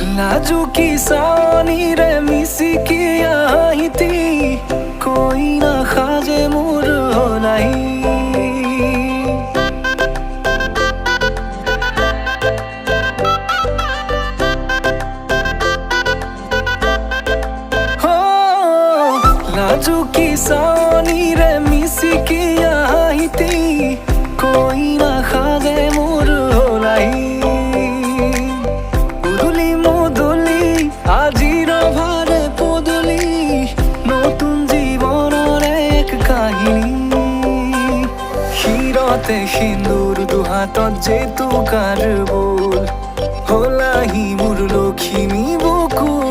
लाजुकी सानी रे मिसी किया हिती कोई ना खाजे मुर हो नहीं हो लाजुकी सानी रे मिसी किया हिती कोई ना खाजे मुर हो नहीं আজির ভারে পদলি নতুন জীবনের এক কাহিনী ক্ষীরতে সিন্দুর দুহাতত যে তুকার বোল হলাহি মোর লখিমী বকুল।